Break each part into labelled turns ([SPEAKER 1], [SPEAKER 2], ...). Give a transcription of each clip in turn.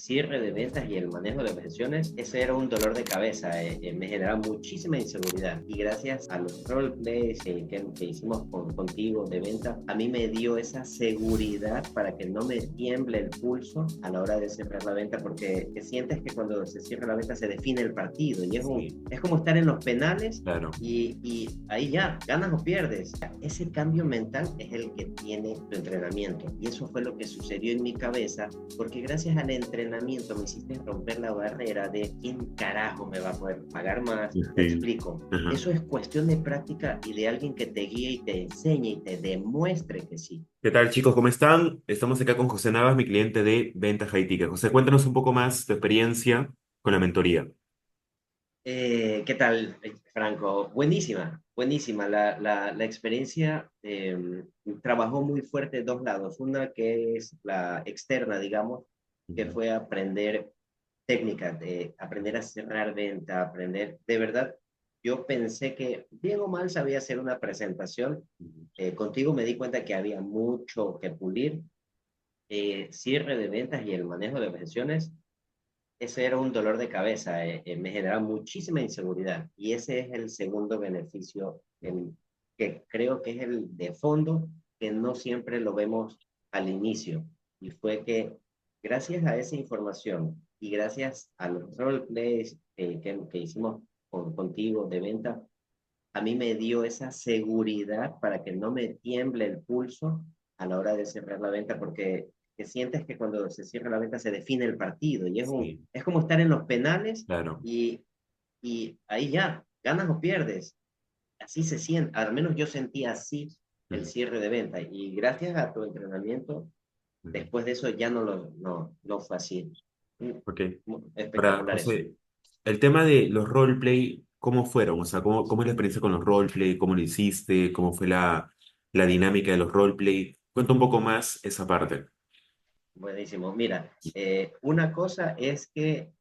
[SPEAKER 1] cierre de ventas y el manejo de objeciones, ese era un dolor de cabeza, me generaba muchísima inseguridad. Y gracias a los roleplays que hicimos contigo de venta, a mí me dio esa seguridad para que no me tiemble el pulso a la hora de cerrar la venta, porque sientes que cuando se cierra la venta se define el partido y
[SPEAKER 2] Sí,
[SPEAKER 1] es como estar en los penales
[SPEAKER 2] claro.
[SPEAKER 1] y ahí ya, ganas o pierdes. Ese cambio mental es el que tiene tu entrenamiento. Y eso fue lo que sucedió en mi cabeza, porque gracias al entrenamiento me hiciste romper la barrera de quién carajo me va a poder pagar más. Me
[SPEAKER 2] Sí.
[SPEAKER 1] explico.
[SPEAKER 2] Ajá.
[SPEAKER 1] Eso es cuestión de práctica y de alguien que te guíe y te enseñe y te demuestre que sí.
[SPEAKER 2] ¿Qué tal, chicos? ¿Cómo están? Estamos acá con José Navas, mi cliente de Venta High Ticket. José, cuéntanos un poco más tu experiencia con la mentoría.
[SPEAKER 1] ¿Qué tal, Franco? Buenísima, buenísima. La experiencia trabajó muy fuerte de dos lados. Una que es la externa, digamos, que
[SPEAKER 2] Ujú.
[SPEAKER 1] fue aprender técnicas, de aprender a cerrar venta, aprender, de verdad, yo pensé que bien o mal sabía hacer una presentación. Contigo me di cuenta que había mucho que pulir. Cierre de ventas y el manejo de objeciones, ese era un dolor de cabeza, me generaba muchísima inseguridad. Y ese es el segundo beneficio, que creo que es el de fondo, que no siempre lo vemos al inicio. Y fue que gracias a esa información y gracias a los roleplays que hicimos contigo de venta, a mí me dio esa seguridad para que no me tiemble el pulso a la hora de cerrar la venta, porque que sientes que cuando se cierra la venta se define el partido y
[SPEAKER 2] Sí,
[SPEAKER 1] es como estar en los penales
[SPEAKER 2] claro.
[SPEAKER 1] y, y ahí ya, ganas o pierdes. Así se siente, al menos yo sentía así el
[SPEAKER 2] Ujú.
[SPEAKER 1] cierre de venta y gracias a tu entrenamiento,
[SPEAKER 2] Ujú.
[SPEAKER 1] después de eso ya no fue así.
[SPEAKER 2] Ok. Para
[SPEAKER 1] Espectacular eso.
[SPEAKER 2] José, el tema de los roleplay, ¿cómo fueron? O sea, ¿cómo es la experiencia con los roleplay? ¿Cómo lo hiciste? ¿Cómo fue la dinámica de los roleplay? Cuenta un poco más esa parte.
[SPEAKER 1] Buenísimo. Mira, una cosa es que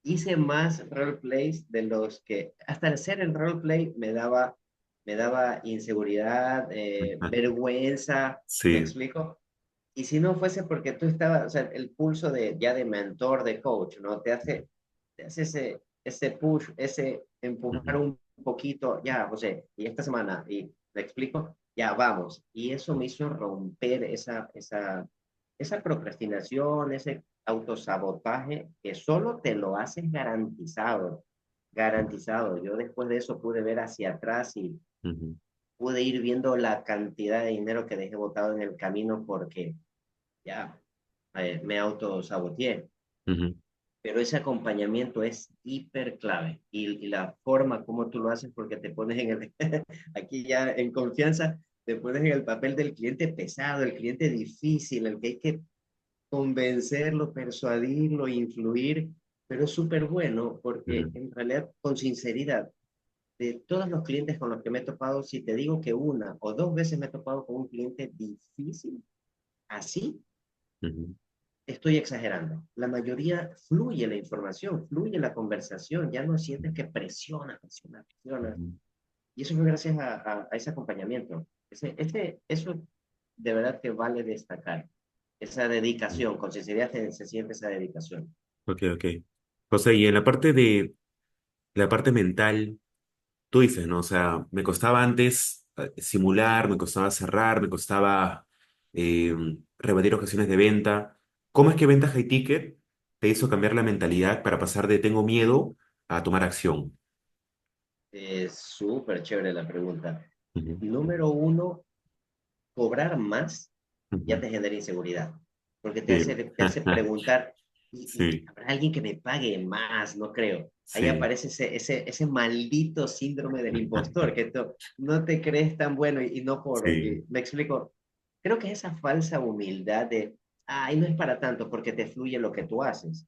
[SPEAKER 1] hice más roleplays de los que, hasta hacer el roleplay me daba inseguridad,
[SPEAKER 2] Ajá.
[SPEAKER 1] vergüenza, ¿me
[SPEAKER 2] Sí.
[SPEAKER 1] explico? Y si no fuese porque tú estabas, o sea, el pulso de ya de mentor, de coach, ¿no? Te hace ese push, ese empujar
[SPEAKER 2] Ujú.
[SPEAKER 1] un poquito, ya, José, y esta semana, y me explico, ya vamos. Y eso me hizo romper esa procrastinación, ese autosabotaje que solo te lo haces garantizado, garantizado. Yo después de eso pude ver hacia atrás y
[SPEAKER 2] Ujú.
[SPEAKER 1] pude ir viendo la cantidad de dinero que dejé botado en el camino porque ya me autosaboteé.
[SPEAKER 2] Ujú.
[SPEAKER 1] Pero ese acompañamiento es hiper clave y la forma como tú lo haces porque te pones en el, aquí ya en confianza, te pones en el papel del cliente pesado, el cliente difícil, el que hay que convencerlo, persuadirlo, influir, pero es súper bueno porque
[SPEAKER 2] Ujú.
[SPEAKER 1] en realidad, con sinceridad, de todos los clientes con los que me he topado, si te digo que una o dos veces me he topado con un cliente difícil, así,
[SPEAKER 2] Ujú.
[SPEAKER 1] estoy exagerando. La mayoría fluye la información, fluye la conversación, ya no sientes que presiona.
[SPEAKER 2] Ujú.
[SPEAKER 1] Y eso fue gracias a ese acompañamiento. Eso de verdad que vale destacar. Esa
[SPEAKER 2] Ujú.
[SPEAKER 1] dedicación, con sinceridad se siente esa dedicación.
[SPEAKER 2] Ok, ok. José, y en la parte mental, tú dices, ¿no? O sea, me costaba antes simular, me costaba cerrar, me costaba eh, rebatir ocasiones de venta. ¿Cómo es que Venta High Ticket te hizo cambiar la mentalidad para pasar de tengo miedo a tomar acción?
[SPEAKER 1] Es súper chévere la pregunta.
[SPEAKER 2] Ujú.
[SPEAKER 1] Número uno, cobrar más ya
[SPEAKER 2] Ujú.
[SPEAKER 1] te genera inseguridad, porque
[SPEAKER 2] Sí.
[SPEAKER 1] te hace preguntar, y
[SPEAKER 2] Sí,
[SPEAKER 1] habrá alguien que me pague más? No creo. Ahí
[SPEAKER 2] sí.
[SPEAKER 1] aparece ese maldito síndrome del impostor, que no te crees tan bueno y no por,
[SPEAKER 2] Sí.
[SPEAKER 1] me explico, creo que esa falsa humildad de, ay, no es para tanto porque te fluye lo que tú haces,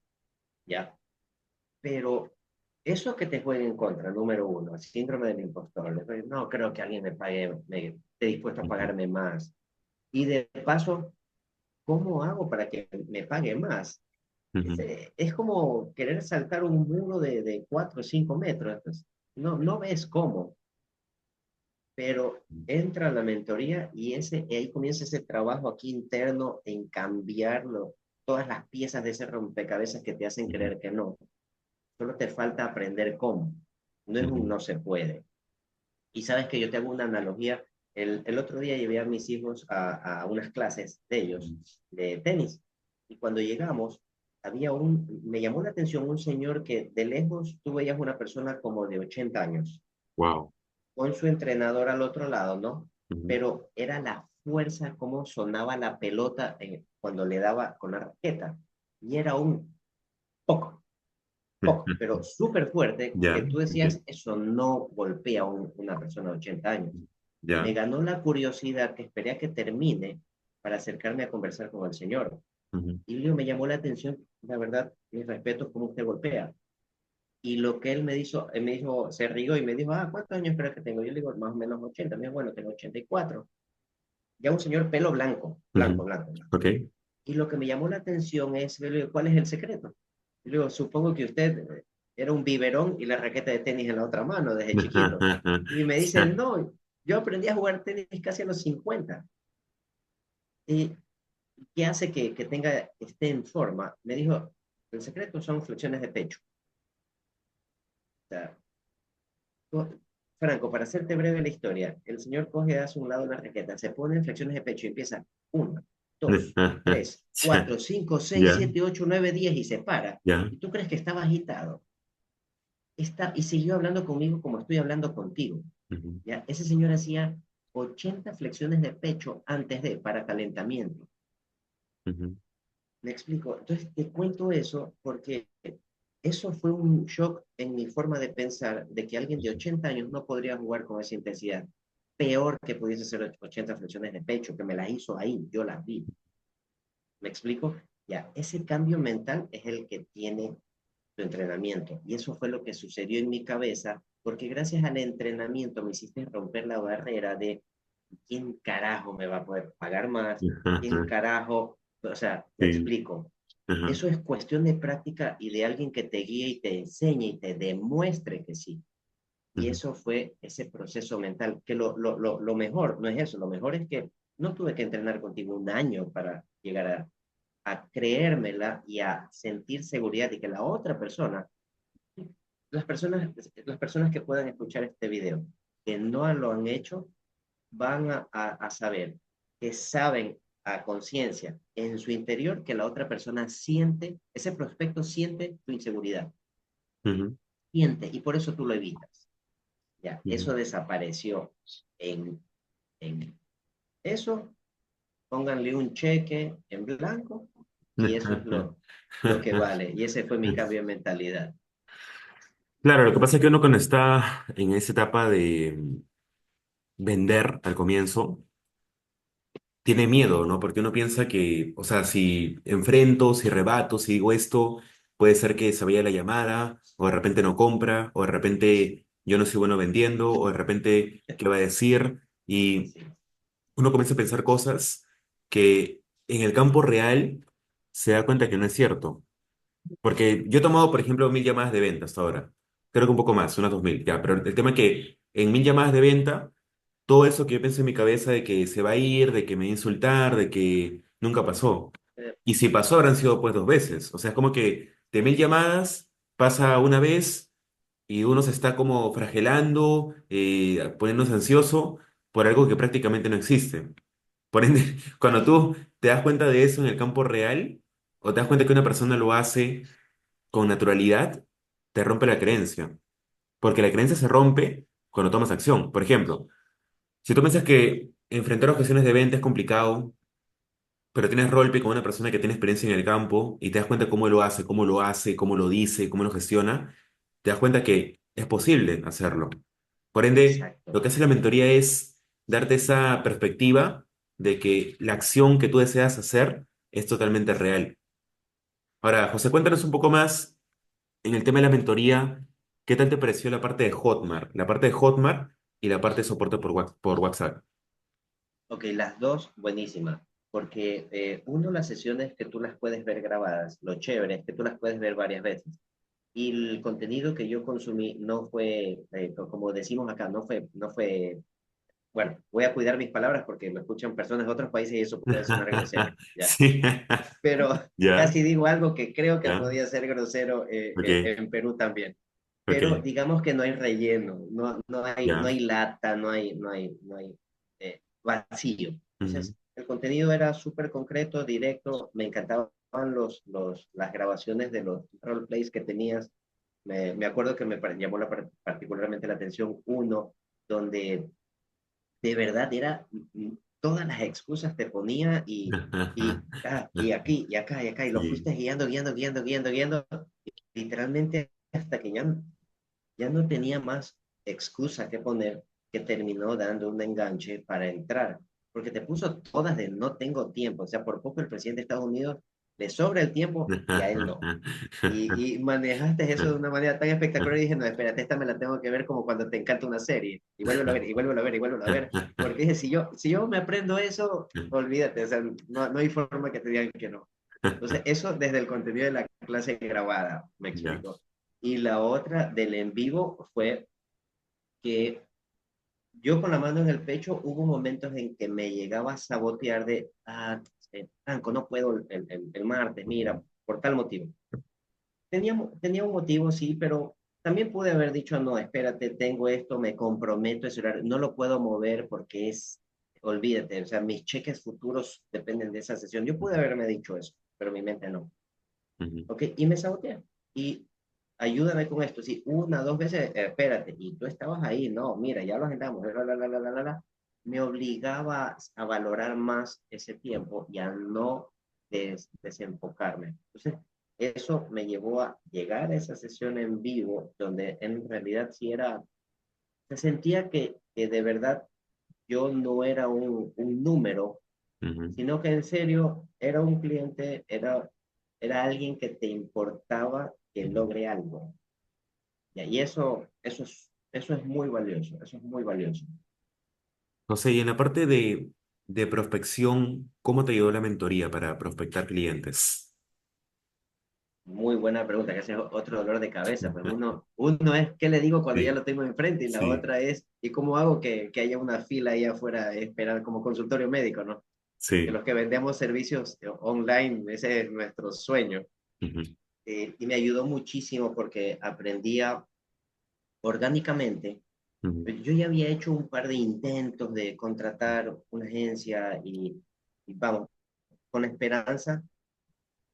[SPEAKER 1] ¿ya? Pero eso que te juega en contra, número uno, el síndrome del impostor, no creo que alguien me pague, esté dispuesto a
[SPEAKER 2] Ujú.
[SPEAKER 1] pagarme más. Y de paso, ¿cómo hago para que me pague más?
[SPEAKER 2] Ujú.
[SPEAKER 1] Es como querer saltar un muro de 4 o 5 metros. Entonces, no ves cómo, pero entra a la mentoría y ahí comienza ese trabajo aquí interno en cambiarlo. todas las piezas de ese rompecabezas que te hacen
[SPEAKER 2] ujú,
[SPEAKER 1] creer que no. Solo te falta aprender cómo. No es un
[SPEAKER 2] ujú,
[SPEAKER 1] no se puede. Y sabes que yo te hago una analogía. El otro día llevé a mis hijos a unas clases de ellos
[SPEAKER 2] ujú.
[SPEAKER 1] de tenis. Y cuando llegamos, me llamó la atención un señor que de lejos tú veías una persona como de 80 años,
[SPEAKER 2] Wow.
[SPEAKER 1] con su entrenador al otro lado, ¿no?
[SPEAKER 2] Ujú.
[SPEAKER 1] Pero era la fuerza, cómo sonaba la pelota cuando le daba con la raqueta. Y era un poco, poco, pero súper fuerte que
[SPEAKER 2] Ya,
[SPEAKER 1] tú
[SPEAKER 2] ok.
[SPEAKER 1] decías, eso no golpea a una persona de 80 años. Me
[SPEAKER 2] Ya.
[SPEAKER 1] ganó la curiosidad que esperé a que termine para acercarme a conversar con el señor.
[SPEAKER 2] Ujú.
[SPEAKER 1] Y luego me llamó la atención, la verdad, mis respetos, cómo usted golpea. Y lo que él me dijo, se rió y me dijo, ¿cuántos años crees que tengo? Yo le digo, más o menos 80. Me dijo, bueno, tengo 84. Ya un señor pelo blanco, blanco,
[SPEAKER 2] Ujú.
[SPEAKER 1] blanco, blanco.
[SPEAKER 2] Ok.
[SPEAKER 1] Y lo que me llamó la atención es, le digo, ¿cuál es el secreto? Y le digo, supongo que usted era un biberón y la raqueta de tenis en la otra mano desde chiquito. Y me dice, no, yo aprendí a jugar tenis casi a los 50. ¿Y qué hace que esté en forma? Me dijo, el secreto son flexiones de pecho. O sea, Franco, para hacerte breve la historia, el señor coge, hace un lado una raqueta, se pone en flexiones de pecho y empieza 1, 2, 3, 4, 5, 6,
[SPEAKER 2] Ya,
[SPEAKER 1] 7, 8, 9, 10 y se para.
[SPEAKER 2] ya.
[SPEAKER 1] ¿Y tú crees que estaba agitado? Y siguió hablando conmigo como estoy hablando contigo.
[SPEAKER 2] Ujú,
[SPEAKER 1] ¿Ya? Ese señor hacía 80 flexiones de pecho para calentamiento.
[SPEAKER 2] ujú,
[SPEAKER 1] Me explico. Entonces te cuento eso porque eso fue un shock en mi forma de pensar de que alguien de 80 años no podría jugar con esa intensidad. Peor que pudiese ser 80 flexiones de pecho, que me las hizo ahí, yo las vi. ¿Me explico? Ya, ese cambio mental es el que tiene tu entrenamiento. Y eso fue lo que sucedió en mi cabeza, porque gracias al entrenamiento me hiciste romper la barrera de quién carajo me va a poder pagar más, quién
[SPEAKER 2] ajá,
[SPEAKER 1] carajo, o sea, me
[SPEAKER 2] sí,
[SPEAKER 1] explico.
[SPEAKER 2] ajá,
[SPEAKER 1] Eso es cuestión de práctica y de alguien que te guíe y te enseñe y te demuestre que sí. Y
[SPEAKER 2] ujú,
[SPEAKER 1] eso fue ese proceso mental, que lo mejor no es eso, lo mejor es que no tuve que entrenar contigo un año para llegar a creérmela y a sentir seguridad y que la otra persona, las personas que puedan escuchar este video, que no lo han hecho, van a saber que saben a conciencia en su interior que la otra persona siente, ese prospecto siente tu inseguridad,
[SPEAKER 2] ujú,
[SPEAKER 1] siente, y por eso tú lo evitas. Ya,
[SPEAKER 2] ujú.
[SPEAKER 1] eso desapareció en, en eso, pónganle un cheque en blanco y eso es lo que vale. Y ese fue mi cambio de mentalidad.
[SPEAKER 2] Claro, lo que pasa es que uno cuando está en esa etapa de vender al comienzo, tiene miedo, ¿no? Porque uno piensa que, o sea, si enfrento, si rebato, si digo esto, puede ser que se vaya la llamada, o de repente no compra, o de repente yo no soy bueno vendiendo, o de repente, ¿qué va a decir? Y
[SPEAKER 1] Sí,
[SPEAKER 2] uno comienza a pensar cosas que en el campo real se da cuenta que no es cierto. Porque yo he tomado, por ejemplo, 1.000 llamadas de venta hasta ahora. Creo que un poco más, unas 2.000, ya. Pero el tema es que en 1.000 llamadas de venta, todo eso que yo pensé en mi cabeza de que se va a ir, de que me va a insultar, de que nunca pasó.
[SPEAKER 1] eh,
[SPEAKER 2] Y si pasó, habrán sido pues 2 veces. O sea, es como que de 1.000 llamadas pasa una vez y uno se está como fragelando, poniéndose ansioso por algo que prácticamente no existe. Por ende, cuando tú te das cuenta de eso en el campo real, o te das cuenta que una persona lo hace con naturalidad, te rompe la creencia. Porque la creencia se rompe cuando tomas acción. Por ejemplo, si tú piensas que enfrentar objeciones de venta es complicado, pero tienes roleplay con una persona que tiene experiencia en el campo y te das cuenta cómo lo hace, cómo lo hace, cómo lo dice, cómo lo gestiona, te das cuenta que es posible hacerlo. Por ende, lo
[SPEAKER 1] exacto.
[SPEAKER 2] que hace la mentoría es darte esa perspectiva de que la acción que tú deseas hacer es totalmente real. Ahora, José, cuéntanos un poco más en el tema de la mentoría. ¿Qué tal te pareció la parte de Hotmart? La parte de Hotmart y la parte de soporte por WhatsApp.
[SPEAKER 1] Ok, las dos buenísimas, porque uno, las sesiones que tú las puedes ver grabadas, lo chévere es que tú las puedes ver varias veces. Y el contenido que yo consumí no fue, como decimos acá, no fue bueno, voy a cuidar mis palabras porque me escuchan personas de otros países y eso puede sonar grosero, ¿ya?
[SPEAKER 2] Sí.
[SPEAKER 1] Pero
[SPEAKER 2] Ya,
[SPEAKER 1] casi digo algo que creo que
[SPEAKER 2] ya.
[SPEAKER 1] podía ser grosero
[SPEAKER 2] Ok,
[SPEAKER 1] en Perú también. Pero
[SPEAKER 2] ok,
[SPEAKER 1] digamos que no hay relleno, no
[SPEAKER 2] ya.
[SPEAKER 1] hay lata, no hay vacío.
[SPEAKER 2] Ujú.
[SPEAKER 1] Entonces, el contenido era súper concreto, directo, me encantaban las grabaciones de los roleplays que tenías. Me acuerdo que llamó particularmente la atención uno donde de verdad era, todas las excusas te ponía y aquí, y acá, y acá, y lo
[SPEAKER 2] Sí.
[SPEAKER 1] fuiste guiando, literalmente hasta que ya no tenía más excusa que poner, que terminó dando un enganche para entrar, porque te puso todas de no tengo tiempo, o sea, por poco el presidente de Estados Unidos le sobra el tiempo y a él no. Y manejaste eso de una manera tan espectacular y dije, no, espérate, esta me la tengo que ver como cuando te encanta una serie. Y vuelvo a ver, y vuelvo a ver, y vuelvo a ver. Porque dije, si yo me aprendo eso, olvídate, o sea, no hay forma que te digan que no. Entonces, eso desde el contenido de la clase grabada, me
[SPEAKER 2] Ya.
[SPEAKER 1] explico. Y la otra del en vivo fue que yo con la mano en el pecho hubo momentos en que me llegaba a sabotear de, Franco, no puedo el martes, mira, por tal motivo. Tenía un motivo, sí, pero también pude haber dicho, no, espérate, tengo esto, me comprometo, ese horario, no lo puedo mover porque olvídate, o sea, mis cheques futuros dependen de esa sesión. Yo pude haberme dicho eso, pero mi mente no.
[SPEAKER 2] Ujú.
[SPEAKER 1] ¿Ok? Y me saboteé. Y ayúdame con esto, sí, una, dos veces, espérate, y tú estabas ahí, no, mira, ya lo agendamos, me obligaba a valorar más ese tiempo y a no desenfocarme. Entonces, eso me llevó a llegar a esa sesión en vivo, donde en realidad sí era, se sentía que de verdad yo no era un número,
[SPEAKER 2] Ujú.
[SPEAKER 1] sino que en serio era un cliente, era alguien que te importaba que logre algo. Y eso es muy valioso, eso es muy valioso.
[SPEAKER 2] José, y en la parte de prospección, ¿cómo te ayudó la mentoría para prospectar clientes?
[SPEAKER 1] Muy buena pregunta, que ese es otro dolor de cabeza. Pues uno es, ¿qué le digo cuando ya
[SPEAKER 2] Sí,
[SPEAKER 1] lo tengo enfrente? Y la
[SPEAKER 2] sí,
[SPEAKER 1] otra es, ¿y cómo hago que haya una fila ahí afuera esperar como consultorio médico, ¿no? Que
[SPEAKER 2] sí.
[SPEAKER 1] los que vendemos servicios online, ese es nuestro sueño.
[SPEAKER 2] Ujú.
[SPEAKER 1] Y me ayudó muchísimo porque aprendía orgánicamente.
[SPEAKER 2] Ujú.
[SPEAKER 1] Yo ya había hecho un par de intentos de contratar una agencia y vamos, con la esperanza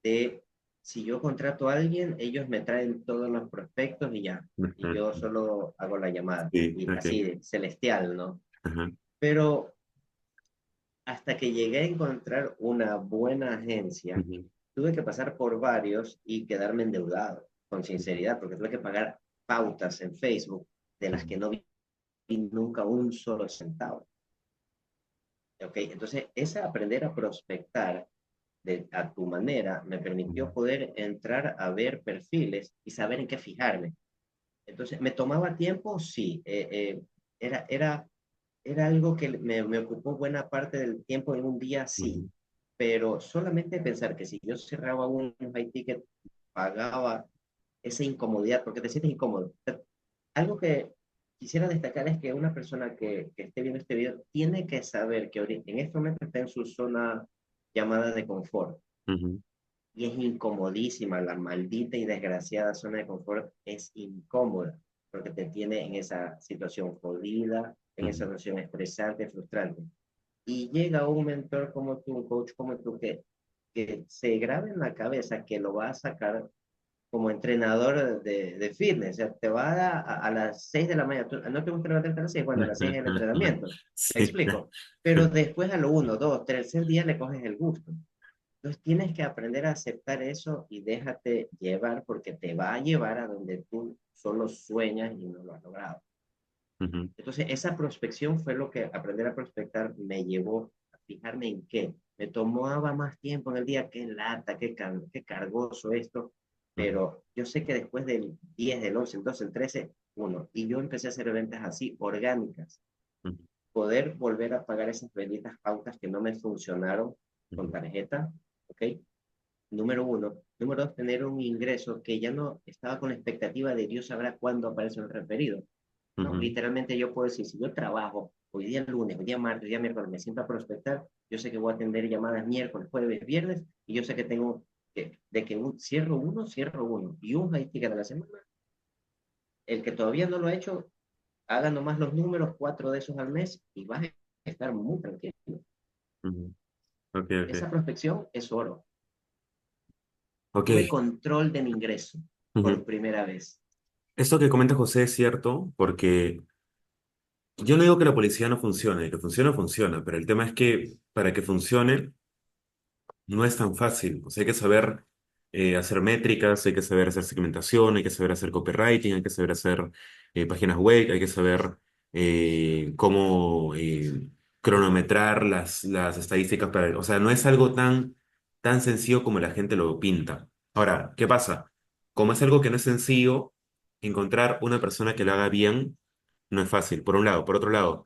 [SPEAKER 1] de si yo contrato a alguien, ellos me traen todos los prospectos y ya. Y yo solo hago la llamada.
[SPEAKER 2] Sí,
[SPEAKER 1] Y
[SPEAKER 2] ok.
[SPEAKER 1] así, celestial, ¿no?
[SPEAKER 2] Ajá.
[SPEAKER 1] Pero hasta que llegué a encontrar una buena agencia,
[SPEAKER 2] Ujú.
[SPEAKER 1] tuve que pasar por varios y quedarme endeudado, con sinceridad, porque tuve que pagar pautas en Facebook de las que no vi nunca un solo centavo. ¿Ok? Entonces, esa aprender a prospectar a tu manera me
[SPEAKER 2] Ujú.
[SPEAKER 1] permitió poder entrar a ver perfiles y saber en qué fijarme. Entonces, ¿me tomaba tiempo? Sí. Era, era, era algo que me ocupó buena parte del tiempo en un día, sí.
[SPEAKER 2] Ujú.
[SPEAKER 1] Pero solamente pensar que si yo cerraba un high ticket, pagaba esa incomodidad, porque te sientes incómodo. Algo que quisiera destacar es que una persona que esté viendo este video tiene que saber que en este momento está en su zona llamada de confort
[SPEAKER 2] Ujú.
[SPEAKER 1] y es incomodísima. La maldita y desgraciada zona de confort es incómoda porque te tiene en esa situación jodida, en esa
[SPEAKER 2] Ujú.
[SPEAKER 1] situación estresante, frustrante. Y llega un mentor como tú, un coach como tú, que se grabe en la cabeza que lo va a sacar como entrenador de fitness. O sea, te va a las 6 de la mañana. ¿No te gusta levantarte a las 6? Bueno, a las 6 es el entrenamiento. Me
[SPEAKER 2] Sí.
[SPEAKER 1] explico. Pero después a lo uno, dos, tercer día le coges el gusto. Entonces tienes que aprender a aceptar eso y déjate llevar porque te va a llevar a donde tú solo sueñas y no lo has logrado.
[SPEAKER 2] Ujú.
[SPEAKER 1] Entonces esa prospección fue lo que aprender a prospectar me llevó a fijarme en qué. Me tomaba más tiempo en el día, qué lata, qué cargoso esto,
[SPEAKER 2] Ujú.
[SPEAKER 1] pero yo sé que después del 10, del 11, el 12, el 13, uno, y yo empecé a hacer ventas así, orgánicas,
[SPEAKER 2] Ujú.
[SPEAKER 1] poder volver a pagar esas benditas pautas que no me funcionaron con
[SPEAKER 2] Ujú.
[SPEAKER 1] tarjeta, ¿ok? Número uno. Número dos, tener un ingreso que ya no estaba con la expectativa de Dios sabrá cuándo aparece un referido. No,
[SPEAKER 2] Ujú.
[SPEAKER 1] literalmente yo puedo decir, si yo trabajo hoy día lunes, hoy día martes, hoy día miércoles, me siento a prospectar, yo sé que voy a atender llamadas miércoles, jueves, viernes, y yo sé que tengo de que cierro uno, y un high ticket a la semana. El que todavía no lo ha hecho, haga nomás los números, 4 de esos al mes, y vas a estar muy tranquilo.
[SPEAKER 2] Ujú. Ok, ok.
[SPEAKER 1] Esa prospección es oro.
[SPEAKER 2] Ok.
[SPEAKER 1] Tuve control de mi ingreso
[SPEAKER 2] Ujú.
[SPEAKER 1] por primera vez.
[SPEAKER 2] Esto que comenta José es cierto, porque yo no digo que la policía no funcione, que funciona, funciona, pero el tema es que para que funcione no es tan fácil. O sea, hay que saber hacer métricas, hay que saber hacer segmentación, hay que saber hacer copywriting, hay que saber hacer páginas web, hay que saber cómo cronometrar las estadísticas para... O sea, no es algo tan sencillo como la gente lo pinta. Ahora, ¿qué pasa? Como es algo que no es sencillo, encontrar una persona que lo haga bien no es fácil, por un lado. Por otro lado,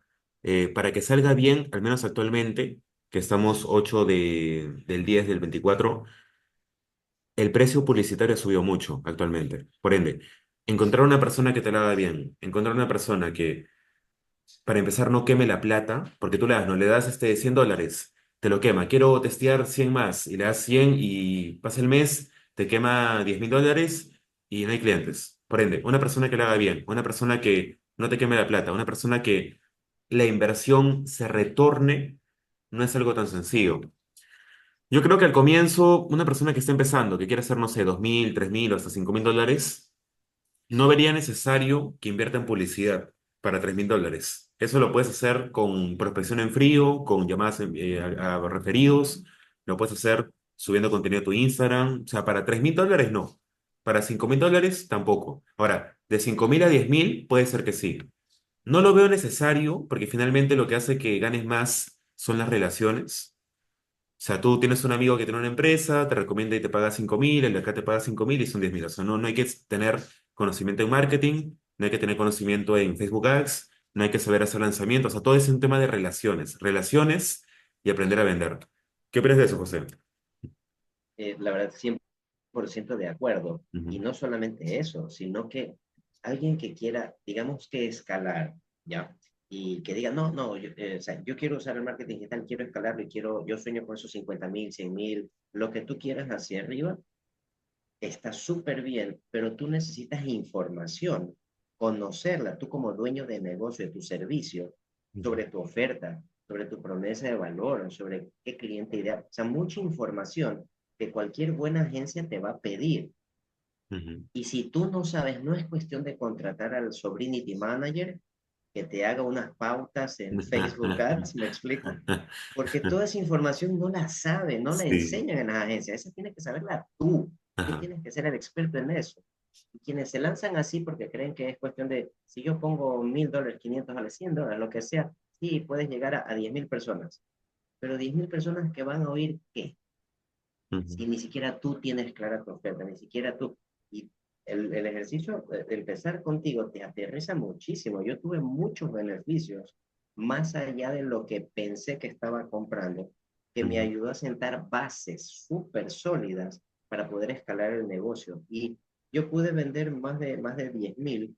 [SPEAKER 2] para que salga bien, al menos actualmente, que estamos 8 del 10 del 24, el precio publicitario ha subido mucho actualmente. Por ende, encontrar una persona que te lo haga bien, encontrar una persona que, para empezar, no queme la plata, porque tú le das, no le das $100, te lo quema. Quiero testear 100 más y le das 100 y pasa el mes, te quema $10,000 y no hay clientes. Por ende, una persona que lo haga bien, una persona que no te queme la plata, una persona que la inversión se retorne, no es algo tan sencillo. Yo creo que al comienzo, una persona que está empezando, que quiere hacer, no sé, 2,000, 3,000 o hasta $5,000, no vería necesario que invierta en publicidad para $3,000. Eso lo puedes hacer con prospección en frío, con llamadas a referidos, lo puedes hacer subiendo contenido a tu Instagram. O sea, para $3,000 no. Para $5,000 tampoco. Ahora, de 5,000 a 10,000 puede ser que sí. No lo veo necesario porque finalmente lo que hace que ganes más son las relaciones. O sea, tú tienes un amigo que tiene una empresa, te recomienda y te paga 5,000, el de acá te paga 5,000 y son 10,000. O sea, no hay que tener conocimiento en marketing, no hay que tener conocimiento en Facebook Ads, no hay que saber hacer lanzamientos. O sea, todo es un tema de relaciones. Relaciones y aprender a vender. ¿Qué opinas de eso, José?
[SPEAKER 1] La verdad, 100% de acuerdo. Y
[SPEAKER 2] Ujú,
[SPEAKER 1] no solamente eso, sino que alguien que quiera, digamos que escalar, ¿ya? Y que diga, no, no, o sea, yo quiero usar el marketing digital, quiero escalarlo y yo sueño con esos 50,000, 100,000, lo que tú quieras hacia arriba, está súper bien, pero tú necesitas información, conocerla, tú como dueño de negocio, de tu servicio,
[SPEAKER 2] ujú,
[SPEAKER 1] sobre tu oferta, sobre tu promesa de valor, sobre qué cliente ideal, o sea, mucha información que cualquier buena agencia te va a pedir.
[SPEAKER 2] ujú.
[SPEAKER 1] Y si tú no sabes, no es cuestión de contratar al Sobrinity Manager que te haga unas pautas en Facebook Ads, ¿me explico? Porque toda esa información no la sabe, no la
[SPEAKER 2] Sí.
[SPEAKER 1] enseñan en las agencias, esa tienes que saberla tú, tú
[SPEAKER 2] Ajá.
[SPEAKER 1] tienes que ser el experto en eso. Y quienes se lanzan así porque creen que es cuestión de, si yo pongo $1,000, $500, $100, lo que sea, sí, puedes llegar a 10,000 personas, pero 10,000 personas que van a oír qué,
[SPEAKER 2] Ujú,
[SPEAKER 1] si ni siquiera tú tienes clara tu oferta, ni siquiera tú. Y el ejercicio de empezar contigo te aterriza muchísimo. Yo tuve muchos beneficios más allá de lo que pensé que estaba comprando, que me
[SPEAKER 2] ujú,
[SPEAKER 1] ayudó a sentar bases súper sólidas para poder escalar el negocio. Y yo pude vender más de 10,000,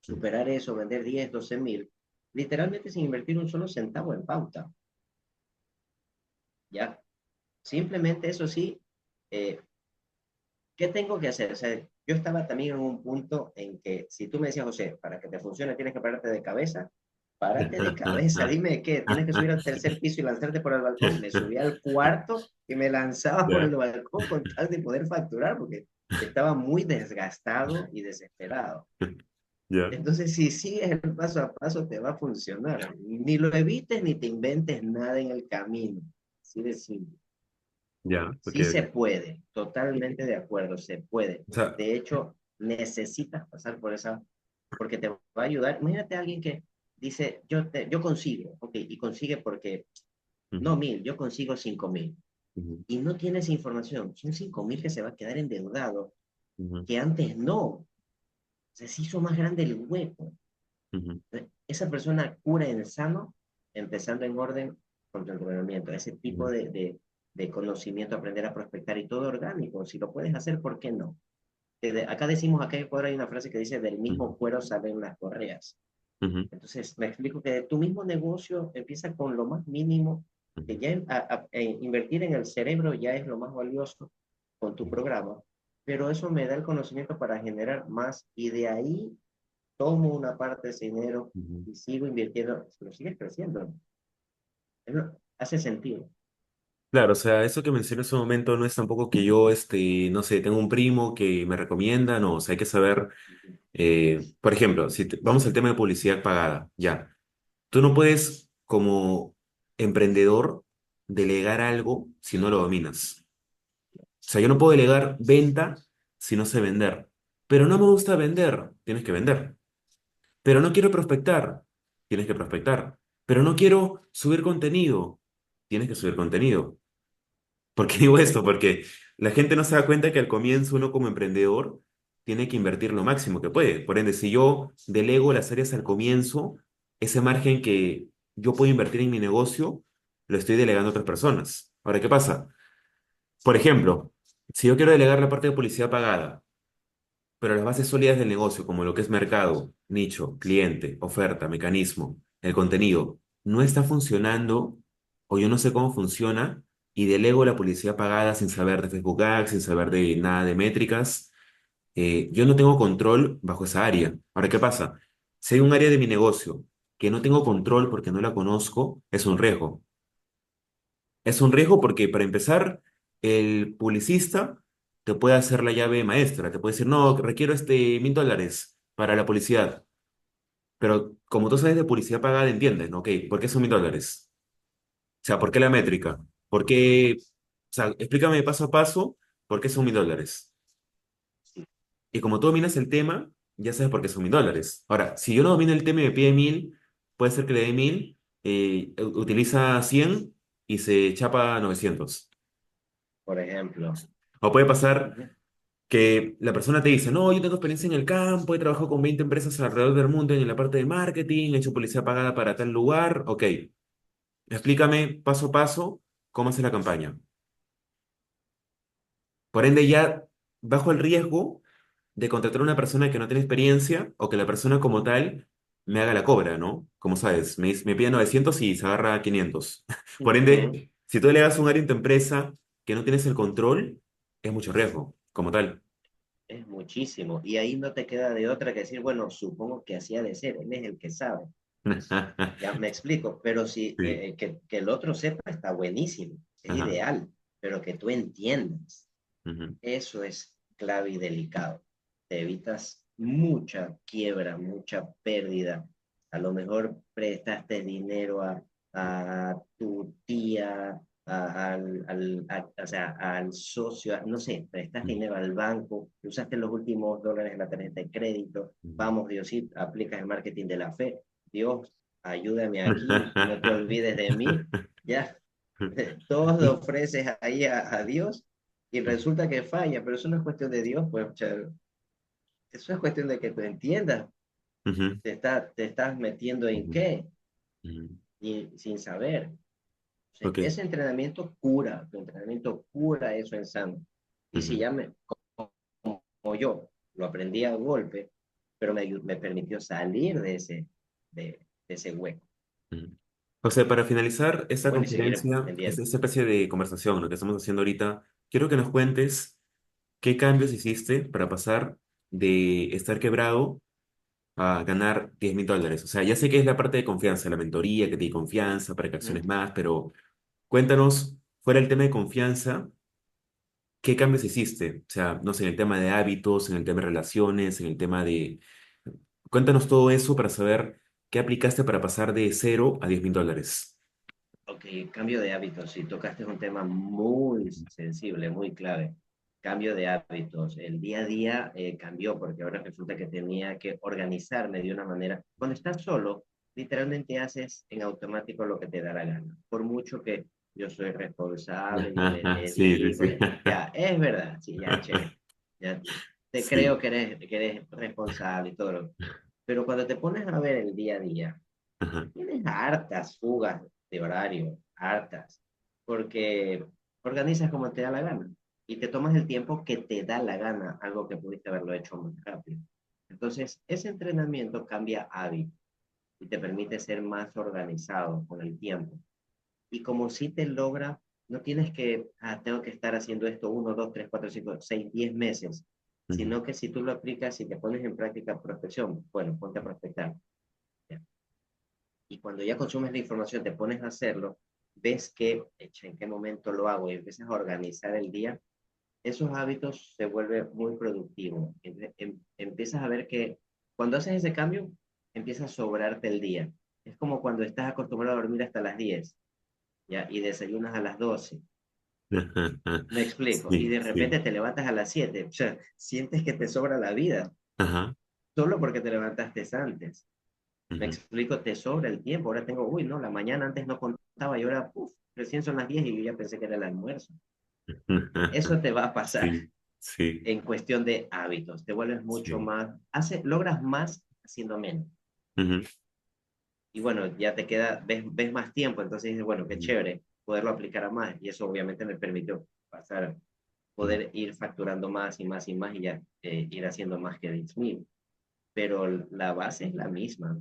[SPEAKER 2] ujú,
[SPEAKER 1] superar eso, vender 10, 12,000, literalmente sin invertir un solo centavo en pauta. ¿Ya? Simplemente eso sí, eh, ¿qué tengo que hacer? O sea, yo estaba también en un punto en que si tú me decías, José, para que te funcione tienes que pararte de cabeza, párate de cabeza, dime qué, tienes que subir al tercer piso y lanzarte por el balcón. Me subí al cuarto y me lanzaba por
[SPEAKER 2] Ya,
[SPEAKER 1] el balcón con tal de poder facturar porque estaba muy desgastado y desesperado.
[SPEAKER 2] ya,
[SPEAKER 1] Entonces, si sigues el paso a paso, te va a funcionar. Ni lo evites ni te inventes nada en el camino. Así de simple.
[SPEAKER 2] ya, ok,
[SPEAKER 1] Sí se
[SPEAKER 2] ok.
[SPEAKER 1] puede, totalmente de acuerdo, se puede.
[SPEAKER 2] O sea,
[SPEAKER 1] De hecho, necesitas pasar por esa, porque te va a ayudar. Imagínate a alguien que dice, yo consigo, ok, y consigue porque, no
[SPEAKER 2] ujú,
[SPEAKER 1] 1,000, yo consigo 5,000.
[SPEAKER 2] ujú,
[SPEAKER 1] Y no tienes información, son 5,000 que se va a quedar endeudado,
[SPEAKER 2] ujú,
[SPEAKER 1] que antes no. Se hizo más grande el hueco.
[SPEAKER 2] ujú,
[SPEAKER 1] Esa persona cura en sano, empezando en orden con tu entrenamiento. Ese tipo
[SPEAKER 2] ujú.
[SPEAKER 1] de conocimiento, aprender a prospectar y todo orgánico. Si lo puedes hacer, ¿por qué no? Acá decimos, acá en Ecuador hay una frase que dice, del
[SPEAKER 2] Ujú.
[SPEAKER 1] mismo cuero salen las correas.
[SPEAKER 2] ujú,
[SPEAKER 1] Entonces, me explico que tu mismo negocio empieza con lo más mínimo, que
[SPEAKER 2] ujú,
[SPEAKER 1] ya invertir en el cerebro ya es lo más valioso con tu programa, pero eso me da el conocimiento para generar más y de ahí tomo una parte de ese dinero
[SPEAKER 2] ujú.
[SPEAKER 1] y sigo invirtiendo, lo sigues creciendo. Hace sentido.
[SPEAKER 2] Claro, o sea, eso que mencioné en ese momento no es tampoco que yo, no sé, tengo un primo que me recomienda, no, o sea, hay que saber, por ejemplo, vamos al tema de publicidad pagada, ya, tú no puedes como emprendedor delegar algo si no lo dominas. O sea, yo no puedo delegar venta si no sé vender, pero no me gusta vender, tienes que vender. Pero no quiero prospectar, tienes que prospectar. Pero no quiero subir contenido, tienes que subir contenido. ¿Por qué digo esto? Porque la gente no se da cuenta que al comienzo uno como emprendedor tiene que invertir lo máximo que puede. Por ende, si yo delego las áreas al comienzo, ese margen que yo puedo invertir en mi negocio, lo estoy delegando a otras personas. Ahora, ¿qué pasa? Por ejemplo, si yo quiero delegar la parte de publicidad pagada, pero las bases sólidas del negocio, como lo que es mercado, nicho, cliente, oferta, mecanismo, el contenido, no está funcionando o yo no sé cómo funciona y delego la publicidad pagada sin saber de Facebook Ads, sin saber de nada de métricas, yo no tengo control bajo esa área. Ahora, ¿qué pasa? Si hay un área de mi negocio que no tengo control porque no la conozco, es un riesgo. Es un riesgo porque, para empezar, el publicista te puede hacer la llave maestra, te puede decir, no, requiero $1.000 para la publicidad. Pero como tú sabes de publicidad pagada, entiendes, ¿no? Ok, ¿por qué son $1.000? O sea, ¿por qué la métrica? ¿Por qué? O sea, explícame paso a paso por qué son $1.000. Y como tú dominas el tema, ya sabes por qué son $1.000. Ahora, si yo no domino el tema y me pide 1.000, puede ser que le dé 1.000, utiliza 100 y se chapa 900.
[SPEAKER 1] Por ejemplo.
[SPEAKER 2] O puede pasar
[SPEAKER 1] Ujú.
[SPEAKER 2] que la persona te dice, no, yo tengo experiencia en el campo, he trabajado con 20 empresas alrededor del mundo en la parte de marketing, he hecho publicidad pagada para tal lugar. Ok, explícame paso a paso cómo hace la campaña. Por ende, ya bajo el riesgo de contratar a una persona que no tiene experiencia o que la persona como tal me haga la cobra, ¿no? Como sabes, me pide 900 y se agarra 500. Por
[SPEAKER 1] Ujú.
[SPEAKER 2] ende, si tú le das un área en tu empresa que no tienes el control, es mucho riesgo, como tal.
[SPEAKER 1] Es muchísimo. Y ahí no te queda de otra que decir, bueno, supongo que así ha de ser, él es el que sabe. Ya me explico, pero si
[SPEAKER 2] Sí.
[SPEAKER 1] que el otro sepa está buenísimo, es
[SPEAKER 2] Ajá.
[SPEAKER 1] ideal, pero que tú entiendas,
[SPEAKER 2] Ujú,
[SPEAKER 1] eso es clave y delicado. Te evitas mucha quiebra, mucha pérdida. A lo mejor prestaste dinero a tu tía, o sea, al socio, no sé, prestaste
[SPEAKER 2] ujú,
[SPEAKER 1] dinero al banco, usaste los últimos dólares de la tarjeta de crédito.
[SPEAKER 2] ujú.
[SPEAKER 1] Vamos, Diosito, aplicas el marketing de la fe. Dios, ayúdame aquí, no te olvides de mí. Ya, todos lo ofreces ahí a Dios y resulta que falla, pero eso no es cuestión de Dios, pues, o sea, eso es cuestión de que tú entiendas,
[SPEAKER 2] Ujú,
[SPEAKER 1] te estás metiendo en
[SPEAKER 2] ujú,
[SPEAKER 1] qué,
[SPEAKER 2] ujú.
[SPEAKER 1] y, sin saber. O sea,
[SPEAKER 2] Ok.
[SPEAKER 1] ese entrenamiento cura, tu entrenamiento cura eso en sano. Y si
[SPEAKER 2] Ujú,
[SPEAKER 1] ya como yo, lo aprendí a golpe, pero me permitió salir de ese hueco.
[SPEAKER 2] ujú. O sea, para finalizar esta
[SPEAKER 1] Bueno, y seguir
[SPEAKER 2] conferencia,
[SPEAKER 1] aprendiendo.
[SPEAKER 2] esta especie de conversación, lo que estamos haciendo ahorita, quiero que nos cuentes qué cambios hiciste para pasar de estar quebrado a ganar $10.000. O sea, ya sé que es la parte de confianza, la mentoría que te di confianza para que
[SPEAKER 1] Ujú.
[SPEAKER 2] acciones más, pero cuéntanos, fuera el tema de confianza, ¿qué cambios hiciste? O sea, no sé, en el tema de hábitos, en el tema de relaciones, en el tema de... Cuéntanos todo eso para saber qué aplicaste para pasar de cero a $10.000.
[SPEAKER 1] Ok, cambio de hábitos. Si tocaste un tema muy sensible, muy clave. Cambio de hábitos. El día a día cambió porque ahora resulta que tenía que organizarme de una manera. Cuando estás solo, literalmente haces en automático lo que te da la gana. Por mucho que yo soy responsable, yo me
[SPEAKER 2] Sí, sí,
[SPEAKER 1] dedico,
[SPEAKER 2] sí.
[SPEAKER 1] ya, es verdad, sí, ya, chévere. Ya te creo
[SPEAKER 2] Sí.
[SPEAKER 1] que eres responsable y todo. Pero cuando te pones a ver el día a día,
[SPEAKER 2] Ajá.
[SPEAKER 1] tienes hartas fugas de horario, hartas, porque organizas como te da la gana y te tomas el tiempo que te da la gana, algo que pudiste haberlo hecho más rápido. Entonces, ese entrenamiento cambia hábitos. y te permite ser más organizado con el tiempo. Y como si te logra, no tienes que, tengo que estar haciendo esto 1, 2, 3, 4, 5, 6, 10 meses,
[SPEAKER 2] ujú,
[SPEAKER 1] sino que si tú lo aplicas y te pones en práctica prospección, bueno, ponte a prospectar. ¿Ya? Y cuando ya consumes la información, te pones a hacerlo, ves que, en qué momento lo hago y empiezas a organizar el día, esos hábitos se vuelven muy productivos. Empiezas a ver que cuando haces ese cambio, empieza a sobrarte el día. Es como cuando estás acostumbrado a dormir hasta las 10, ¿ya? Y desayunas a las 12.
[SPEAKER 2] ajá,
[SPEAKER 1] Me explico. Y
[SPEAKER 2] sí,
[SPEAKER 1] de
[SPEAKER 2] sí,
[SPEAKER 1] repente te levantas a las 7. O sea, sientes que te sobra la vida
[SPEAKER 2] ajá,
[SPEAKER 1] solo porque te levantaste antes. Me
[SPEAKER 2] ujú,
[SPEAKER 1] explico, te sobra el tiempo. Ahora tengo, uy, no, la mañana antes no contaba y ahora, puf, recién son las 10 y yo ya pensé que era el almuerzo. Eso te va a pasar
[SPEAKER 2] sí, sí,
[SPEAKER 1] en cuestión de hábitos. Te vuelves mucho
[SPEAKER 2] sí,
[SPEAKER 1] más, logras más haciendo menos.
[SPEAKER 2] ujú,
[SPEAKER 1] Y bueno, ya te queda, ves más tiempo, entonces dices, bueno, qué
[SPEAKER 2] ujú,
[SPEAKER 1] chévere poderlo aplicar a más. Y eso obviamente me permitió pasar,
[SPEAKER 2] ujú,
[SPEAKER 1] poder ir facturando más y más y más y ya ir haciendo más que 10,000. Pero la base es la misma.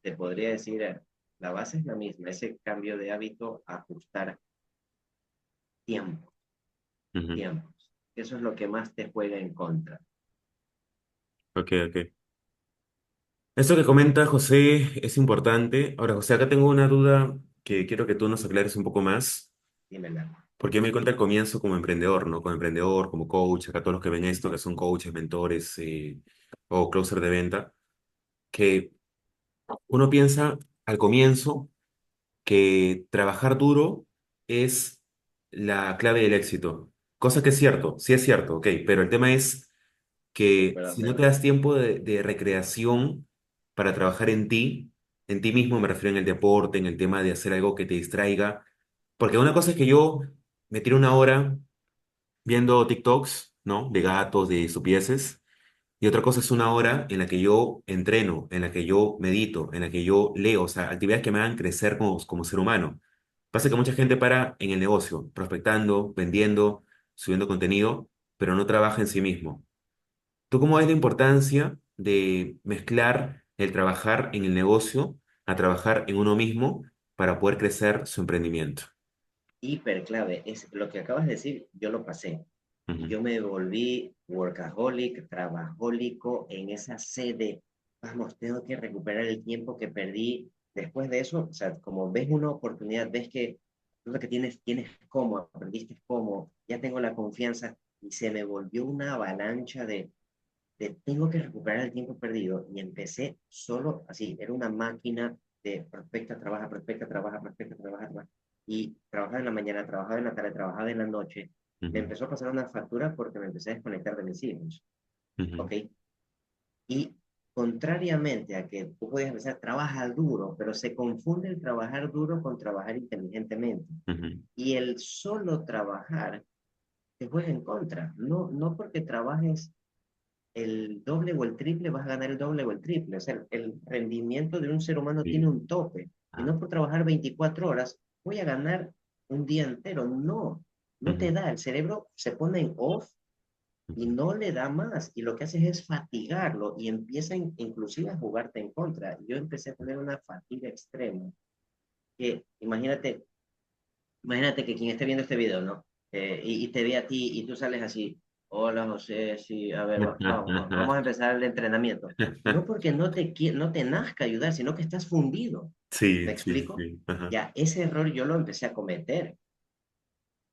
[SPEAKER 1] Te podría decir, la base es la misma, ese cambio de hábito, ajustar tiempo,
[SPEAKER 2] ujú.
[SPEAKER 1] tiempos. Eso es lo que más te juega en contra.
[SPEAKER 2] Ok, ok. Esto que comenta José es importante. Ahora, José, acá tengo una duda que quiero que tú nos aclares un poco más,
[SPEAKER 1] Dímela.
[SPEAKER 2] porque me di cuenta al comienzo como emprendedor, ¿no? Como emprendedor, como coach, acá todos los que ven esto, que son coaches, mentores o closer de venta, que uno piensa al comienzo que trabajar duro es la clave del éxito. Cosa que es cierto, sí es cierto, ok, pero el tema es que
[SPEAKER 1] Pero,
[SPEAKER 2] si no te das tiempo de recreación para trabajar en ti mismo, me refiero en el deporte, en el tema de hacer algo que te distraiga, porque una cosa es que yo me tiro una hora viendo TikToks, ¿no? De gatos, de estupideces, y otra cosa es una hora en la que yo entreno, en la que yo medito, en la que yo leo, o sea, actividades que me hagan crecer como ser humano. Pasa que mucha gente para en el negocio, prospectando, vendiendo, subiendo contenido, pero no trabaja en sí mismo. ¿Tú cómo ves la importancia de mezclar el trabajar en el negocio a trabajar en uno mismo para poder crecer su emprendimiento?
[SPEAKER 1] hiper clave, es lo que acabas de decir, yo lo pasé. Y
[SPEAKER 2] Ujú,
[SPEAKER 1] yo me volví workaholic, trabajólico en esa sede. Vamos, tengo que recuperar el tiempo que perdí. Después de eso, o sea, como ves una oportunidad, ves que lo que tienes cómo, aprendiste cómo, ya tengo la confianza y se me volvió una avalancha de tengo que recuperar el tiempo perdido y empecé solo así, era una máquina de prospecta, trabaja, prospecta, trabaja, trabaja. Y trabajaba en la mañana, trabajaba en la tarde, trabajaba en la noche. Me
[SPEAKER 2] ujú,
[SPEAKER 1] empezó a pasar una factura porque me empecé a desconectar de mis hijos,
[SPEAKER 2] ujú,
[SPEAKER 1] ¿ok? Y contrariamente a que tú podías empezar, trabaja duro, pero se confunde el trabajar duro con trabajar inteligentemente.
[SPEAKER 2] ujú,
[SPEAKER 1] Y el solo trabajar te juega en contra, no, no porque trabajes el doble o el triple, vas a ganar el doble o el triple. O sea, el rendimiento de un ser humano tiene
[SPEAKER 2] sí,
[SPEAKER 1] un tope. Y
[SPEAKER 2] ah,
[SPEAKER 1] no por trabajar 24 horas voy a ganar un día entero. No, no
[SPEAKER 2] ujú,
[SPEAKER 1] te da. El cerebro se pone en off y
[SPEAKER 2] ujú,
[SPEAKER 1] no le da más. Y lo que haces es fatigarlo y empieza inclusive a jugarte en contra. Yo empecé a tener una fatiga extrema. Que imagínate que quien esté viendo este video, ¿no? Y te ve a ti y tú sales así, hola José, sí, a ver, vamos a empezar el entrenamiento. No porque no te nazca ayudar, sino que estás fundido. ¿Me
[SPEAKER 2] Sí, sí,
[SPEAKER 1] explico?
[SPEAKER 2] sí, ajá,
[SPEAKER 1] Ya, ese error yo lo empecé a cometer.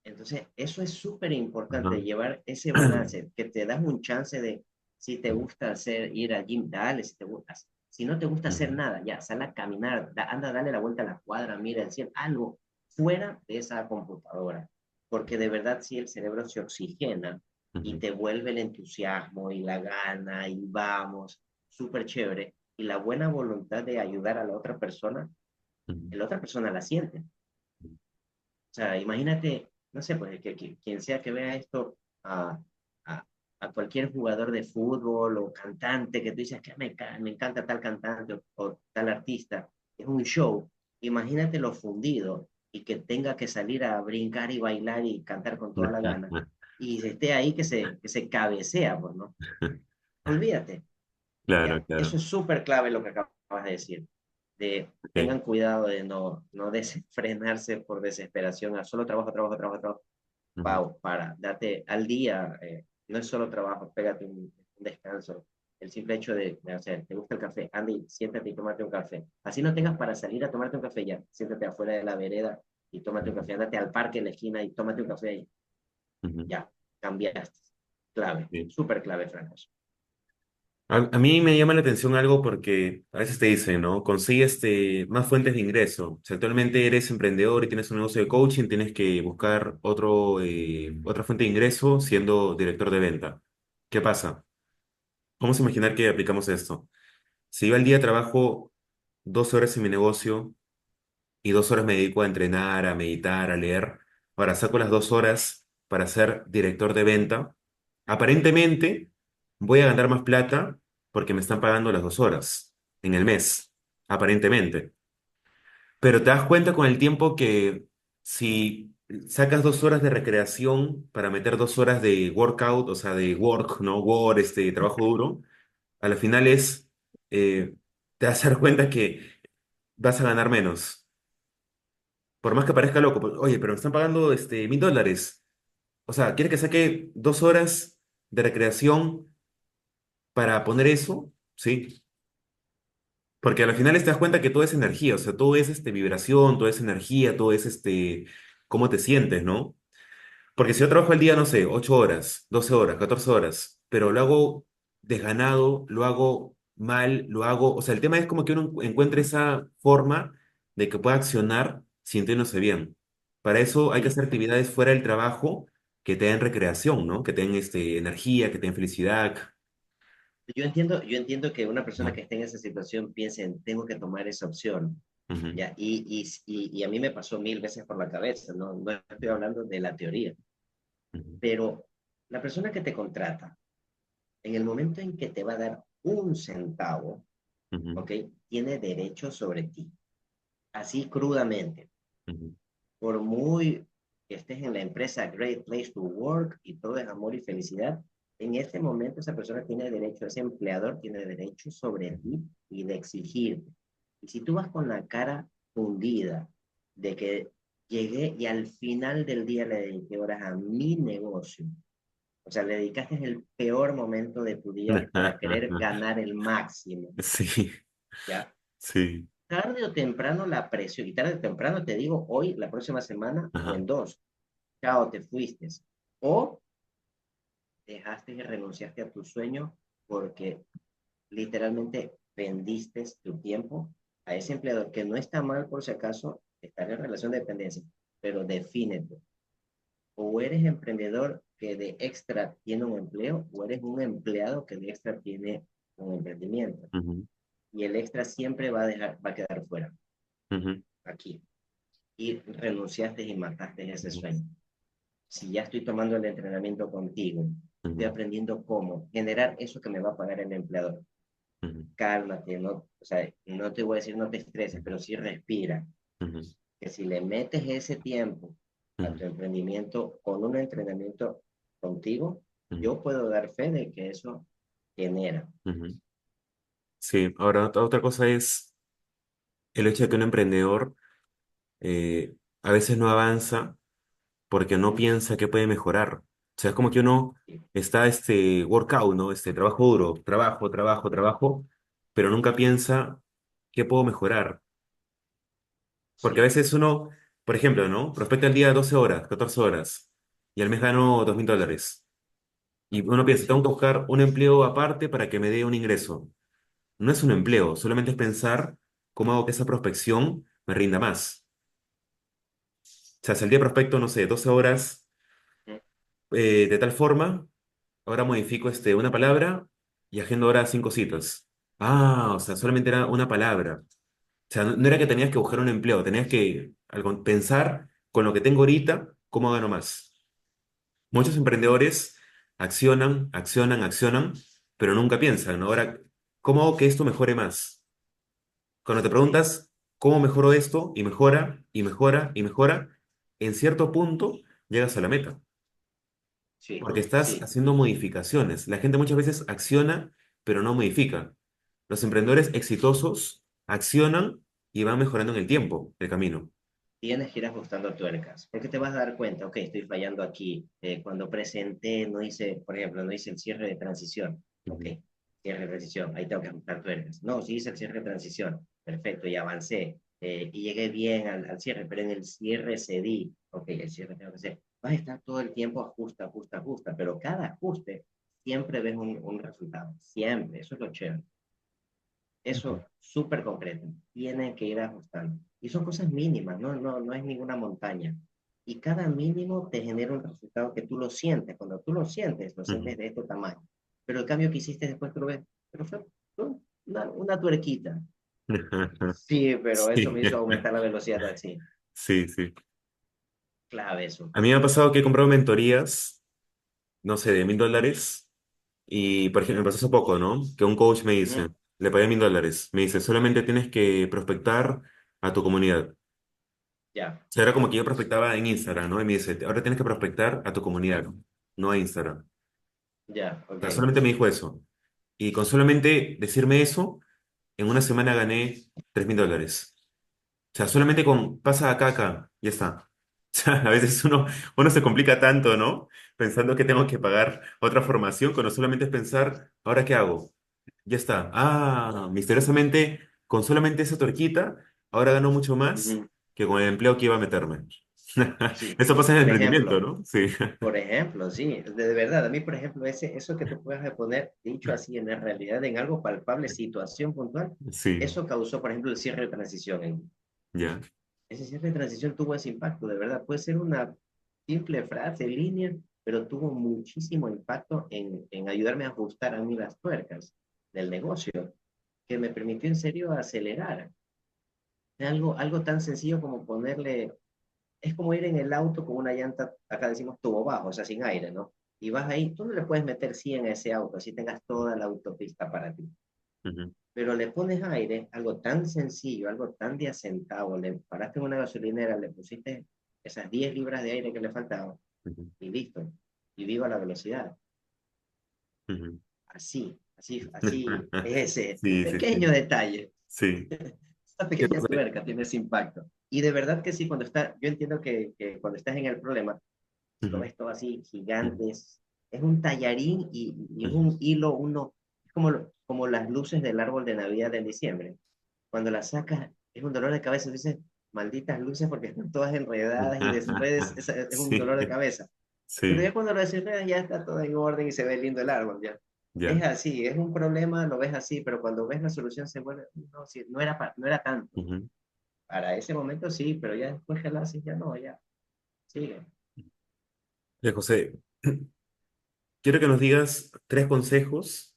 [SPEAKER 1] Entonces, eso es súper
[SPEAKER 2] ajá,
[SPEAKER 1] importante, llevar ese balance, que te das un chance de, si te gusta ir al gym, dale, si te gusta. Si no te gusta hacer
[SPEAKER 2] ujú,
[SPEAKER 1] nada, ya, sal a caminar, anda, dale la vuelta a la cuadra, mira el cielo, algo fuera de esa computadora. Porque de verdad, si el cerebro se oxigena y
[SPEAKER 2] ujú,
[SPEAKER 1] te vuelve el entusiasmo y la gana y vamos, súper chévere, y la buena voluntad de ayudar a la otra persona,
[SPEAKER 2] ujú,
[SPEAKER 1] la otra persona la siente. O sea, imagínate, no sé, pues quien sea que vea esto a, a, a cualquier jugador de fútbol o cantante que tú dices que me encanta tal cantante o tal artista, es un show. Imagínate lo fundido y que tenga que salir a brincar y bailar y cantar con toda la gana y esté ahí que se cabecea, pues, ¿no? Olvídate,
[SPEAKER 2] Claro,
[SPEAKER 1] ya. Eso
[SPEAKER 2] claro.
[SPEAKER 1] es súper clave lo que acabas de decir.
[SPEAKER 2] Ok.
[SPEAKER 1] tengan cuidado de no desenfrenarse por desesperación, a solo trabajo, trabajo, trabajo, trabajo.
[SPEAKER 2] Ujú,
[SPEAKER 1] Pau, date al día, no es solo trabajo, pégate un descanso. El simple hecho de hacer, ¿te gusta el café? Andy, siéntate y tómate un café. Así no tengas para salir a tomarte un café ya, siéntate afuera de la vereda y tómate un
[SPEAKER 2] ujú,
[SPEAKER 1] café, andate al parque en la esquina y tómate un café ahí.
[SPEAKER 2] ujú.
[SPEAKER 1] Ya, cambiaste. Clave,
[SPEAKER 2] Sí.
[SPEAKER 1] súper clave, Franco.
[SPEAKER 2] A mí me llama la atención algo porque a veces te dicen, ¿no? Consigue más fuentes de ingreso. Si actualmente eres emprendedor y tienes un negocio de coaching, tienes que buscar otra fuente de ingreso siendo director de venta. ¿Qué pasa? Vamos a imaginar que aplicamos esto. Si yo al día trabajo 2 horas en mi negocio y 2 horas me dedico a entrenar, a meditar, a leer, ahora saco las 2 horas para ser director de venta, aparentemente voy a ganar más plata porque me están pagando las 2 horas en el mes, aparentemente. Pero te das cuenta con el tiempo que si sacas 2 horas de recreación para meter 2 horas de workout, o sea, de work, ¿no? Work, trabajo duro, a la final te vas a dar cuenta que vas a ganar menos. Por más que parezca loco, pues, oye, pero me están pagando $1,000. O sea, ¿quieres que saque 2 horas de recreación para poner eso? Sí. Porque al final te das cuenta que todo es energía, o sea, todo es vibración, todo es energía, todo es cómo te sientes, ¿no? Porque si yo trabajo el día, no sé, 8 horas, 12 horas, 14 horas, pero lo hago desganado, lo hago mal, lo hago, o sea, el tema es como que uno encuentre esa forma de que pueda accionar sintiéndose bien. Para eso hay que
[SPEAKER 1] Sí,
[SPEAKER 2] hacer actividades fuera del trabajo que te den recreación, ¿no? Que te den energía, que te den felicidad.
[SPEAKER 1] yo entiendo que una persona
[SPEAKER 2] Ah,
[SPEAKER 1] que esté en esa situación piense en, tengo que tomar esa opción,
[SPEAKER 2] ujú,
[SPEAKER 1] ¿ya? Y a mí me pasó 1000 veces por la cabeza, no estoy hablando de la teoría,
[SPEAKER 2] ujú,
[SPEAKER 1] pero la persona que te contrata, en el momento en que te va a dar un centavo,
[SPEAKER 2] ujú,
[SPEAKER 1] ¿ok? Tiene derecho sobre ti, así crudamente.
[SPEAKER 2] ujú,
[SPEAKER 1] Por muy que estés en la empresa Great Place to Work y todo es amor y felicidad, en este momento esa persona tiene derecho, ese empleador tiene derecho sobre
[SPEAKER 2] ujú.
[SPEAKER 1] ti y de exigirte. Y si tú vas con la cara hundida de que llegué y al final del día le dediqué horas a mi negocio, o sea, le dedicaste el peor momento de tu día para querer ganar el máximo,
[SPEAKER 2] Sí,
[SPEAKER 1] ¿ya?
[SPEAKER 2] sí.
[SPEAKER 1] Tarde o temprano la presión, y tarde o temprano te digo hoy, la próxima semana o
[SPEAKER 2] Ajá.
[SPEAKER 1] en dos, chao, te fuiste. O dejaste y renunciaste a tu sueño porque literalmente vendiste tu tiempo a ese empleador, que no está mal por si acaso estar en relación de dependencia, pero defínete. O eres emprendedor que de extra tiene un empleo, o eres un empleado que de extra tiene un emprendimiento.
[SPEAKER 2] Ujú,
[SPEAKER 1] Y el extra siempre va a quedar fuera,
[SPEAKER 2] ujú,
[SPEAKER 1] aquí. Y renunciaste y mataste ese
[SPEAKER 2] ujú,
[SPEAKER 1] sueño. Si ya estoy tomando el entrenamiento contigo, estoy
[SPEAKER 2] ujú,
[SPEAKER 1] aprendiendo cómo generar eso que me va a pagar el empleador.
[SPEAKER 2] ujú,
[SPEAKER 1] Cálmate, no, o sea, no te voy a decir no te estreses, pero sí respira.
[SPEAKER 2] ujú,
[SPEAKER 1] Que si le metes ese tiempo a
[SPEAKER 2] ujú,
[SPEAKER 1] tu emprendimiento con un entrenamiento contigo,
[SPEAKER 2] ujú,
[SPEAKER 1] yo puedo dar fe de que eso genera.
[SPEAKER 2] ujú. Sí, ahora otra cosa es el hecho de que un emprendedor a veces no avanza porque no piensa que puede mejorar. O sea, es como que uno
[SPEAKER 1] Sí,
[SPEAKER 2] está workout, ¿no? Trabajo duro, trabajo, trabajo, trabajo, pero nunca piensa qué puedo mejorar. Porque a
[SPEAKER 1] sí,
[SPEAKER 2] veces uno, por ejemplo, ¿no? Prospecta al día 12 horas, 14 horas y al mes gano $2,000. Y uno piensa, tengo
[SPEAKER 1] sí,
[SPEAKER 2] que buscar un empleo aparte para que me dé un ingreso. No es un empleo, solamente es pensar cómo hago que esa prospección me rinda más. O sea, si el día prospecto, no sé, 12 horas de tal forma, ahora modifico una palabra y agendo ahora 5 citas. Ah, o sea, solamente era una palabra. O sea, no era que tenías que buscar un empleo, tenías que pensar con lo que tengo ahorita, cómo gano más. Muchos emprendedores accionan, accionan, accionan, pero nunca piensan, ¿no? Ahora, ¿cómo hago que esto mejore más? Cuando te
[SPEAKER 1] sí,
[SPEAKER 2] preguntas cómo mejoro esto y mejora y mejora y mejora, en cierto punto llegas a la meta,
[SPEAKER 1] sí,
[SPEAKER 2] porque estás
[SPEAKER 1] sí,
[SPEAKER 2] haciendo modificaciones. La gente muchas veces acciona, pero no modifica. Los emprendedores exitosos accionan y van mejorando en el tiempo, el camino.
[SPEAKER 1] Tienes que ir ajustando tuercas, porque te vas a dar cuenta, ok, estoy fallando aquí. Cuando presenté, no hice, por ejemplo, no hice el cierre de transición. Ok,
[SPEAKER 2] Ujú,
[SPEAKER 1] cierre de transición, ahí tengo que ajustar tuercas. No, sí hice el cierre de transición, perfecto, y avancé. Y llegué bien al cierre, pero en el cierre cedí. Ok, el cierre tengo que hacer. Vas a estar todo el tiempo ajusta, ajusta, ajusta, pero cada ajuste siempre ves un resultado, siempre, eso es lo chévere.
[SPEAKER 2] ujú,
[SPEAKER 1] Eso súper concreto. Tienen que ir ajustando. Y son cosas mínimas, no es ninguna montaña. Y cada mínimo te genera un resultado que tú lo sientes. Cuando tú lo
[SPEAKER 2] ujú.
[SPEAKER 1] sientes de este tamaño. Pero el cambio que hiciste después tú lo ves, pero fue una tuerquita. Sí, pero eso
[SPEAKER 2] Sí,
[SPEAKER 1] me hizo aumentar la velocidad así.
[SPEAKER 2] sí, sí.
[SPEAKER 1] Clave eso.
[SPEAKER 2] A mí me ha pasado que he comprado mentorías, no sé, de $1.000. Y, por ejemplo, me pasó hace poco, ¿no? Que un coach me dice,
[SPEAKER 1] Ujú.
[SPEAKER 2] le pagué $1.000. Me dice, solamente tienes que prospectar a tu comunidad. O
[SPEAKER 1] Ya,
[SPEAKER 2] sea, era como que yo prospectaba en Instagram, ¿no? Y me dice, ahora tienes que prospectar a tu comunidad, no a Instagram. O
[SPEAKER 1] ya, ok.
[SPEAKER 2] sea, solamente me dijo eso. Y con solamente decirme eso, en una semana gané $3.000. O sea, solamente con pasa acá, acá, ya está. O sea, a veces uno se complica tanto, ¿no? Pensando que tengo que pagar otra formación, cuando solamente es pensar, ¿ahora qué hago? Ya está. Ah, misteriosamente, con solamente esa torquita, ahora gano mucho más
[SPEAKER 1] Ujú.
[SPEAKER 2] que con el empleo que iba a meterme.
[SPEAKER 1] Sí.
[SPEAKER 2] Eso pasa en el
[SPEAKER 1] Por
[SPEAKER 2] emprendimiento,
[SPEAKER 1] ejemplo,
[SPEAKER 2] ¿no? Sí.
[SPEAKER 1] Por ejemplo, sí, de verdad, a mí, por ejemplo, eso que tú puedas poner, dicho así, en la realidad, en algo palpable, situación puntual,
[SPEAKER 2] Sí,
[SPEAKER 1] eso causó, por ejemplo, el cierre de transición.
[SPEAKER 2] ya.
[SPEAKER 1] Ese cierre de transición tuvo ese impacto, de verdad. Puede ser una simple frase, línea, pero tuvo muchísimo impacto en ayudarme a ajustar a mí las tuercas del negocio, que me permitió en serio acelerar. Algo tan sencillo como ponerle es como ir en el auto con una llanta, acá decimos tubo bajo, o sea, sin aire, ¿no? Y vas ahí, tú no le puedes meter 100 a ese auto, así tengas toda la autopista para ti.
[SPEAKER 2] Ujú,
[SPEAKER 1] Pero le pones aire, algo tan sencillo, algo tan de a centavo, le paraste en una gasolinera, le pusiste esas 10 libras de aire que le faltaban
[SPEAKER 2] ujú,
[SPEAKER 1] y listo. Y viva la velocidad.
[SPEAKER 2] ujú.
[SPEAKER 1] Así, ese
[SPEAKER 2] Sí, sí,
[SPEAKER 1] pequeño
[SPEAKER 2] sí.
[SPEAKER 1] detalle.
[SPEAKER 2] Sí.
[SPEAKER 1] Esta
[SPEAKER 2] Sí,
[SPEAKER 1] pequeña
[SPEAKER 2] José.
[SPEAKER 1] tuerca tiene ese impacto. Y de verdad que sí, yo entiendo que cuando estás en el problema, lo
[SPEAKER 2] Ujú,
[SPEAKER 1] ves todo así,
[SPEAKER 2] ujú,
[SPEAKER 1] gigantes. Es un tallarín y es
[SPEAKER 2] ujú.
[SPEAKER 1] un hilo, es como las luces del árbol de Navidad en diciembre. Cuando las sacas, es un dolor de cabeza. Dices, malditas luces porque están todas enredadas y desenredes, es un
[SPEAKER 2] Sí,
[SPEAKER 1] dolor de cabeza. Pero
[SPEAKER 2] sí,
[SPEAKER 1] ya cuando lo desenredas ya está todo en orden y se ve lindo el árbol, ya. Es
[SPEAKER 2] ya.
[SPEAKER 1] así, es un problema, lo ves así, pero cuando ves la solución se vuelve, no, sí, no era tanto.
[SPEAKER 2] Ujú.
[SPEAKER 1] Para ese momento sí, pero ya después que lo haces, ya no, ya, sigue.
[SPEAKER 2] José, quiero que nos digas 3 consejos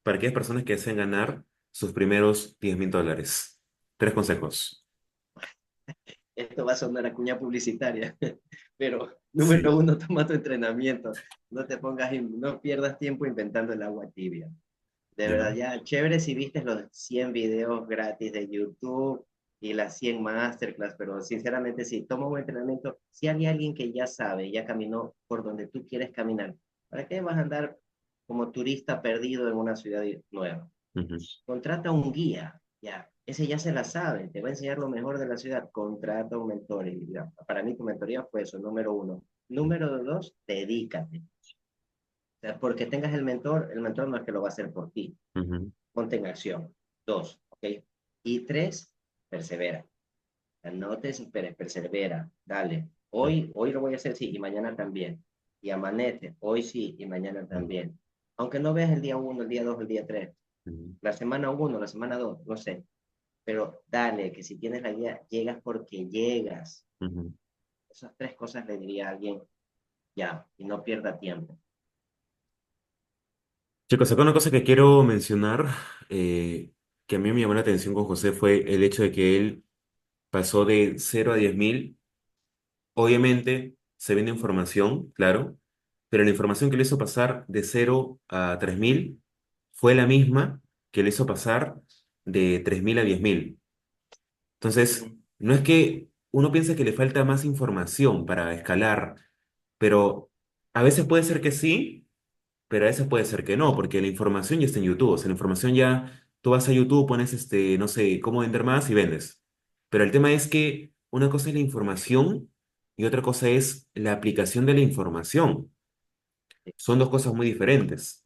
[SPEAKER 2] para aquellas personas que deseen ganar sus primeros $10.000. 3 consejos.
[SPEAKER 1] Esto va a sonar a cuña publicitaria, pero
[SPEAKER 2] Sí.
[SPEAKER 1] número uno, toma tu entrenamiento. No te pongas, no pierdas tiempo inventando el agua tibia. De
[SPEAKER 2] ¿Ya?
[SPEAKER 1] verdad, ya chévere si viste los 100 videos gratis de YouTube y las 100 masterclass, pero sinceramente sí, toma un entrenamiento. Si hay alguien que ya sabe, ya caminó por donde tú quieres caminar, ¿para qué vas a andar como turista perdido en una ciudad nueva?
[SPEAKER 2] Ujú,
[SPEAKER 1] Contrata un guía, ya, ese ya se la sabe, te va a enseñar lo mejor de la ciudad, contrata un mentor. Y ya, para mí tu mentoría fue eso, número uno. Número dos, dedícate. O sea, porque tengas el mentor no es que lo va a hacer por ti.
[SPEAKER 2] ujú,
[SPEAKER 1] Ponte en acción. Dos, ¿ok? Y tres, persevera. O sea, no te desesperes, persevera, dale. Hoy lo voy a hacer, sí, y mañana también. Y amanece, hoy sí, y mañana
[SPEAKER 2] ujú,
[SPEAKER 1] también. Aunque no veas el día uno, el día dos, el día tres,
[SPEAKER 2] ujú,
[SPEAKER 1] la semana uno, la semana dos, no sé. Pero dale, que si tienes la guía, llegas porque llegas.
[SPEAKER 2] ujú.
[SPEAKER 1] Esas tres cosas le diría a alguien ya, y no pierda tiempo.
[SPEAKER 2] Chicos, acá una cosa que quiero mencionar, que a mí me llamó la atención con José fue el hecho de que él pasó de 0 a 10.000. Obviamente se vende información, claro, pero la información que le hizo pasar de 0 a 3.000 fue la misma que le hizo pasar de 3.000 a 10.000. Entonces,
[SPEAKER 1] Ujú.
[SPEAKER 2] no es que uno piensa que le falta más información para escalar, pero a veces puede ser que sí, pero a veces puede ser que no, porque la información ya está en YouTube. O sea, la información ya, tú vas a YouTube, pones no sé, cómo vender más y vendes. Pero el tema es que una cosa es la información y otra cosa es la aplicación de la información. Son dos cosas muy diferentes.